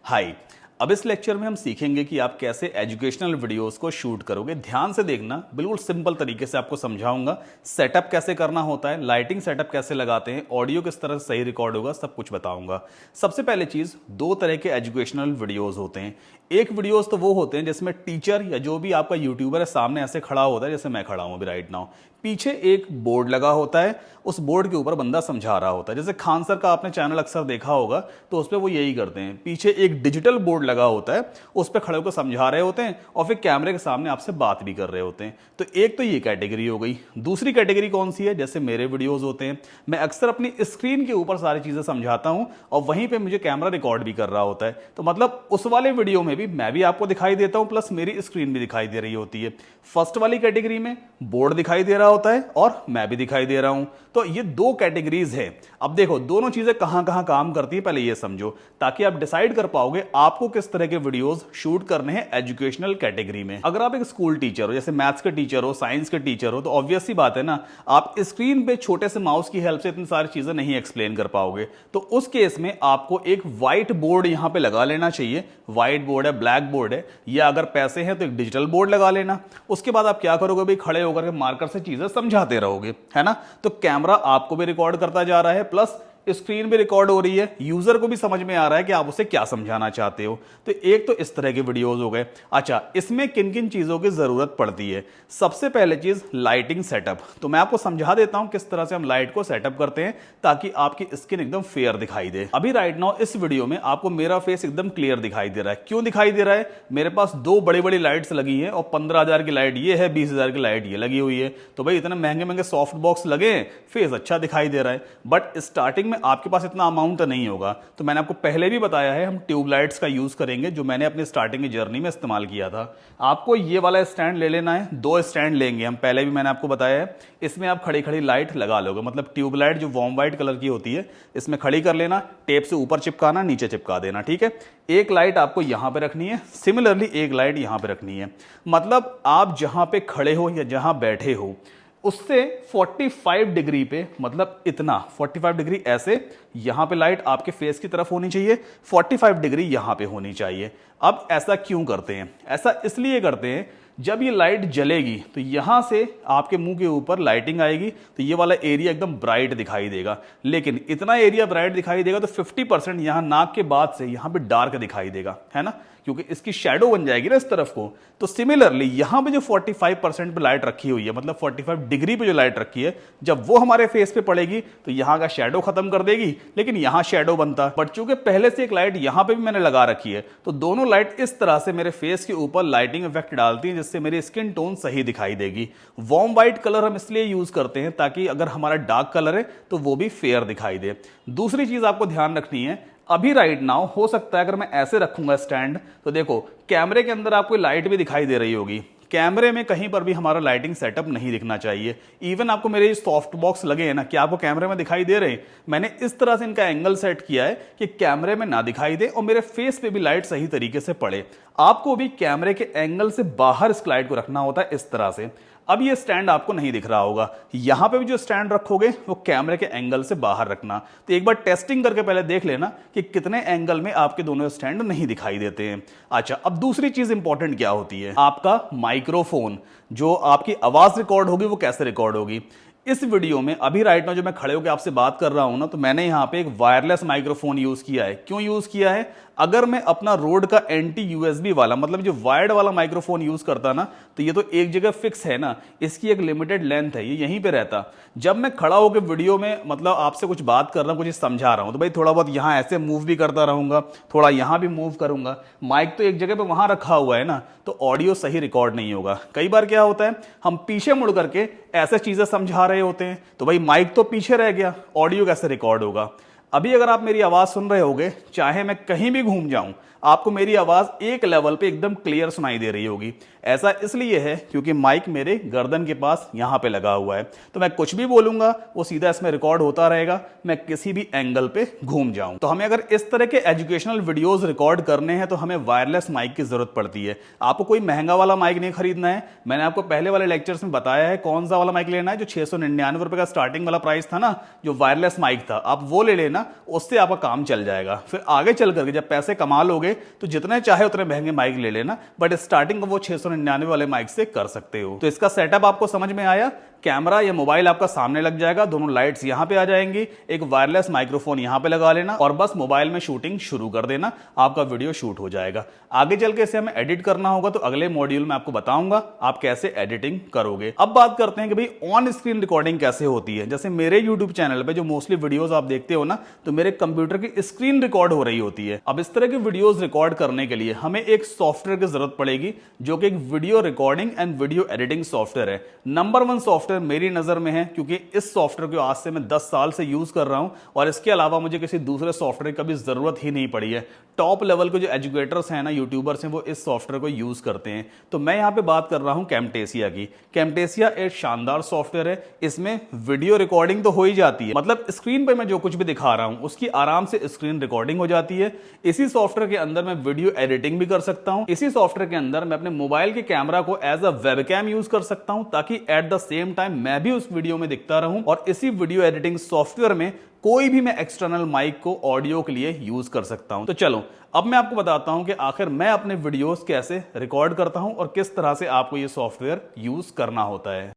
हाय। अब इस लेक्चर में हम सीखेंगे कि आप कैसे एजुकेशनल वीडियोस को शूट करोगे। ध्यान से देखना, बिल्कुल सिंपल तरीके से आपको समझाऊंगा। सेटअप कैसे करना होता है, लाइटिंग सेटअप कैसे लगाते हैं, ऑडियो किस तरह से सही रिकॉर्ड होगा, सब कुछ बताऊंगा। सबसे पहले चीज, दो तरह के एजुकेशनल वीडियोस होते हैं। एक वीडियोस तो वो होते हैं जिसमें टीचर या जो भी आपका यूट्यूबर है सामने ऐसे खड़ा होता है जैसे मैं खड़ा हूं अभी राइट नाउ। पीछे एक बोर्ड लगा होता है, उस बोर्ड के ऊपर बंदा समझा रहा होता है। जैसे खान सर का आपने चैनल अक्सर देखा होगा, तो उस पर वो यही करते हैं। पीछे एक डिजिटल बोर्ड लगा होता है, उस पर खड़े होकर समझा रहे होते हैं और फिर कैमरे के सामने आपसे बात भी कर रहे होते हैं। तो एक तो ये कैटेगरी हो गई। दूसरी कैटेगरी कौन सी है? जैसे मेरे वीडियोस होते हैं, मैं अक्सर अपनी स्क्रीन के ऊपर सारी चीजें समझाता हूं और वहीं पे मुझे कैमरा रिकॉर्ड भी कर रहा होता है। तो मतलब उस वाले वीडियो में भी मैं भी आपको दिखाई देता हूं, प्लस मेरी स्क्रीन भी दिखाई दे रही होती है। फर्स्ट वाली कैटेगरी में बोर्ड दिखाई दे रहा होता है और मैं भी दिखाई दे रहा हूं। तो ये दो कैटेगरीज है। अब देखो दोनों चीजें कहां कहां काम करती है, पहले ये समझो, ताकि आप डिसाइड कर पाओगे आपको किस तरह के वीडियोस शूट करने हैं एजुकेशनल कैटेगरी में। अगर आप एक स्कूल टीचर हो, जैसे मैथ्स के टीचर हो, साइंस के टीचर हो, तो ऑब्वियस सी बात है ना, आप स्क्रीन पे छोटे से माउस की हेल्प से इतनी सारी चीजें नहीं एक्सप्लेन कर पाओगे। तो उस केस में आपको एक व्हाइट बोर्ड यहां पे लगा लेना चाहिए। व्हाइट बोर्ड है, ब्लैक बोर्ड है, या अगर पैसे हैं तो एक डिजिटल बोर्ड लगा लेना। उसके बाद आप क्या करोगे भाई, खड़े होकर के मार्कर से चीजें समझाते रहोगे, है ना। तो कैमरा आपको भी रिकॉर्ड करता जा रहा है, प्लस स्क्रीन भी रिकॉर्ड हो रही है, यूजर को भी समझ में आ रहा है कि आप उसे क्या समझाना चाहते हो। तो एक तो इस तरह के वीडियोस हो गए। अच्छा, इसमें किन किन चीजों की जरूरत पड़ती है? सबसे पहले चीज लाइटिंग सेटअप। तो मैं आपको समझा देता हूं किस तरह से हम लाइट को सेटअप करते हैं ताकि आपकी स्किन एकदम फेयर दिखाई दे। अभी राइट नाउ इस वीडियो में आपको मेरा फेस एकदम क्लियर दिखाई दे रहा है। क्यों दिखाई दे रहा है? मेरे पास दो बड़ी बड़ी लाइट्स लगी है और 15,000 की लाइट ये है, 20,000 की लाइट ये लगी हुई है। तो भाई इतने महंगे महंगे सॉफ्ट बॉक्स लगे हैं, फेस अच्छा दिखाई दे रहा है। बट स्टार्टिंग में आपके पास इतना अमाउंट नहीं होगा, तो मैंने आपको पहले भी बताया है हम ट्यूबलाइट्स का यूज करेंगे, जो मैंने अपनी स्टार्टिंग की जर्नी में इस्तेमाल किया था। आपको ये वाला स्टैंड ले लेना है, दो स्टैंड लेंगे हम, पहले भी मैंने आपको बताया है। इसमें आप खड़ी खड़ी लाइट लगा लोगे, मतलब ट्यूबलाइट जो वार्म व्हाइट कलर की होती है, इसमें खड़ी कर लेना, टेप से ऊपर चिपकाना, नीचे चिपका देना, ठीक है। एक लाइट आपको यहां पे रखनी है, सिमिलरली एक लाइट यहां पे रखनी है। मतलब आप जहां पे खड़े हो या जहां बैठे हो उससे 45 डिग्री पे, मतलब इतना 45 डिग्री ऐसे, यहां पे लाइट आपके फेस की तरफ होनी चाहिए, 45 डिग्री यहां पे होनी चाहिए। अब ऐसा क्यों करते हैं? ऐसा इसलिए करते हैं, जब ये लाइट जलेगी तो यहां से आपके मुंह के ऊपर लाइटिंग आएगी, तो ये वाला एरिया एकदम ब्राइट दिखाई देगा। लेकिन इतना एरिया ब्राइट दिखाई देगा तो 50% यहां नाक के बाद से यहां पे डार्क दिखाई देगा, है ना, क्योंकि इसकी शैडो बन जाएगी ना इस तरफ को। तो सिमिलरली यहां पे जो 45% पे लाइट रखी हुई है, मतलब 45 डिग्री पे जो लाइट रखी है, जब वो हमारे फेस पे पड़ेगी तो यहां का शैडो खत्म कर देगी, लेकिन यहां शैडो बनता। बट चूंकि पहले से एक लाइट यहां पे भी मैंने लगा रखी है, तो दोनों लाइट इस तरह से मेरे फेस के ऊपर लाइटिंग इफेक्ट डालती है, जिससे मेरी स्किन टोन सही दिखाई देगी। वार्म व्हाइट कलर हम इसलिए यूज करते हैं ताकि अगर हमारा डार्क कलर है तो वो भी फेयर दिखाई दे। दूसरी चीज आपको ध्यान रखनी है, अभी राइट नाउ हो सकता है अगर मैं ऐसे रखूंगा स्टैंड, तो देखो कैमरे के अंदर आपको लाइट भी दिखाई दे रही होगी। कैमरे में कहीं पर भी हमारा लाइटिंग सेटअप नहीं दिखना चाहिए। इवन आपको मेरे सॉफ्ट बॉक्स लगे हैं ना, क्या आपको कैमरे में दिखाई दे रहे हैं? मैंने इस तरह से इनका एंगल सेट किया है कि कैमरे में ना दिखाई दे और मेरे फेस पे भी लाइट सही तरीके से पड़े। आपको भी कैमरे के एंगल से बाहर इस लाइट को रखना होता है इस तरह से। अब ये स्टैंड आपको नहीं दिख रहा होगा, यहां पे भी जो स्टैंड रखोगे वो कैमरे के एंगल से बाहर रखना। तो एक बार टेस्टिंग करके पहले देख लेना कि कितने एंगल में आपके दोनों स्टैंड नहीं दिखाई देते हैं। अच्छा, अब दूसरी चीज इंपॉर्टेंट क्या होती है? आपका माइक्रोफोन, जो आपकी आवाज रिकॉर्ड होगी वो कैसे रिकॉर्ड होगी। इस वीडियो में अभी राइट नाउ जो मैं खड़े होकर आपसे बात कर रहा हूं ना, तो मैंने यहां पे एक वायरलेस माइक्रोफोन यूज किया है। क्यों यूज किया है? अगर मैं अपना रोड का एंटी यूएसबी वाला, मतलब जो वायर्ड वाला माइक्रोफोन यूज करता ना, तो ये तो एक जगह फिक्स है ना, इसकी एक लिमिटेड लेंथ है, ये यहीं पे रहता। जब मैं खड़ा होकर वीडियो में मतलब आपसे कुछ बात कर रहा हूं, कुछ समझा रहा हूं, तो भाई थोड़ा बहुत यहां ऐसे मूव भी करता रहूंगा, थोड़ा यहां भी मूव करूंगा। माइक तो एक जगह पे वहां रखा हुआ है ना, तो ऑडियो सही रिकॉर्ड नहीं होगा। कई बार क्या होता है, हम पीछे मुड़ करके ऐसे चीजें समझा रहे होते हैं, तो भाई माइक तो पीछे रह गया, ऑडियो कैसे रिकॉर्ड होगा। अभी अगर आप मेरी आवाज सुन रहे होगे, चाहे मैं कहीं भी घूम जाऊं, आपको मेरी आवाज एक लेवल पे एकदम क्लियर सुनाई दे रही होगी। ऐसा इसलिए है क्योंकि माइक मेरे गर्दन के पास यहां पे लगा हुआ है, तो मैं कुछ भी बोलूंगा वो सीधा इसमें रिकॉर्ड होता रहेगा, मैं किसी भी एंगल पे घूम जाऊं। तो हमें अगर इस तरह के एजुकेशनल वीडियोस रिकॉर्ड करने हैं तो हमें वायरलेस माइक की जरूरत पड़ती है। आपको कोई महंगा वाला माइक नहीं खरीदना है। मैंने आपको पहले वाले लेक्चर्स में बताया है कौन सा वाला माइक लेना है। जो 699 रुपए का स्टार्टिंग वाला प्राइस था ना, जो वायरलेस माइक था, आप वो ले लेना। लेना, उससे आपका काम चल जाएगा। फिर आगे चल करके जब पैसे कमा लोगे तो जितने चाहे उतने महंगे माइक ले लेना, बट स्टार्टिंग वो 699 वाले माइक से कर सकते हो। तो इसका सेटअप आपको समझ में आया। कैमरा या मोबाइल आपका सामने लग जाएगा, दोनों लाइट्स यहां पे आ जाएंगी, एक वायरलेस माइक्रोफोन यहां पे लगा लेना और बस मोबाइल में शूटिंग शुरू कर देना, आपका वीडियो शूट हो जाएगा। आगे चल के इसे हमें एडिट करना होगा, तो अगले मॉड्यूल में आपको बताऊंगा आप कैसे एडिटिंग करोगे। अब बात करते हैं कि भाई ऑन स्क्रीन रिकॉर्डिंग कैसे होती है। जैसे मेरे यूट्यूब चैनल पे जो मोस्टली वीडियोस आप देखते हो ना, तो मेरे कंप्यूटर की स्क्रीन रिकॉर्ड हो रही होती है। अब इस तरह की वीडियोस रिकॉर्ड करने के लिए हमें एक सॉफ्टवेयर की जरूरत पड़ेगी, जो कि एक video recording and video editing software है। नंबर 1 सॉफ्टवेयर मेरी नजर में है, क्योंकि इस सॉफ्टवेयर को आज से मैं 10 साल से यूज कर रहा हूं और इसके अलावा मुझे किसी दूसरे सॉफ्टवेयर की कभी जरूरत ही नहीं पड़ी है। टॉप लेवल के जो एजुकेटर्स हैं ना, यूट्यूबर्स हैं, वो इस सॉफ्टवेयर को यूज करते हैं। तो मैं यहां पे बात कर रहा हूं कैमटेसिया की। कैमटेसिया एक शानदार सॉफ्टवेयर है, इसमें वीडियो रिकॉर्डिंग तो हो ही जाती है, मतलब स्क्रीन पे मैं जो कुछ भी दिखा रहा हूं उसकी आराम से स्क्रीन रिकॉर्डिंग हो जाती है। इसी सॉफ्टवेयर के अंदर मैं वीडियो एडिटिंग भी कर सकता हूं। इसी सॉफ्टवेयर के अंदर मैं अपने मोबाइल के कैमरा को एज अ वेबकैम यूज कर सकता हूं, ताकि एट द सेम टाइम मैं भी उस वीडियो में दिखता रहूं। और इसी वीडियो एडिटिंग सॉफ्टवेयर में कोई भी मैं एक्सटर्नल माइक को ऑडियो के लिए यूज कर सकता हूं। तो चलो अब मैं आपको बताता हूं कि आखिर मैं अपने वीडियोस कैसे रिकॉर्ड करता हूं और किस तरह से आपको यह सॉफ्टवेयर यूज करना होता है।